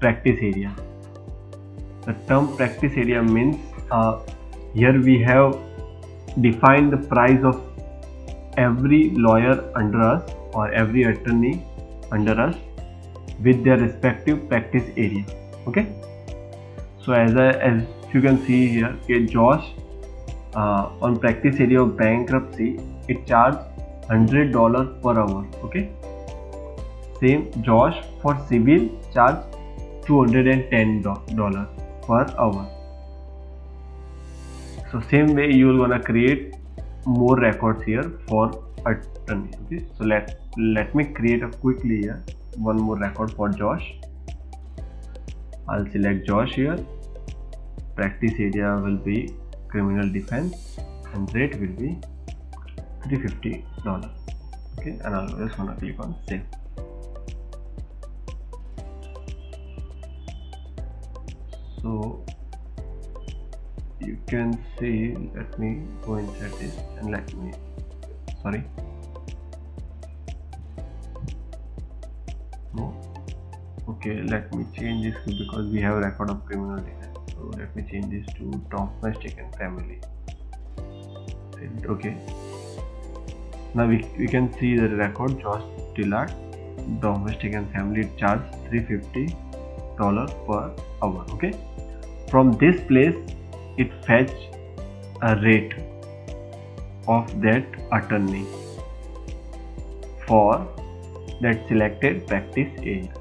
practice area. The term practice area means here we have defined the price of every lawyer under us or every attorney under us with their respective practice area. Okay, so as you can see here, okay, Josh on practice area of bankruptcy, it charged $100 per hour. Okay, same Josh for civil charge $210 per hour. So same way you will gonna create more records here for attorney. Okay, so let me create a quickly here one more record for Josh. I'll select Josh here. Practice area will be criminal defense and rate will be $350. Okay, and I'll just wanna click on save. So you can see, let me go inside this and okay, let me change this because we have a record of criminal defense. So let me change this to domestic and family. Okay, now we can see the record Josh Dillard, domestic and family charge $350 per hour. Okay, from this place it fetch a rate of that attorney for that selected practice area.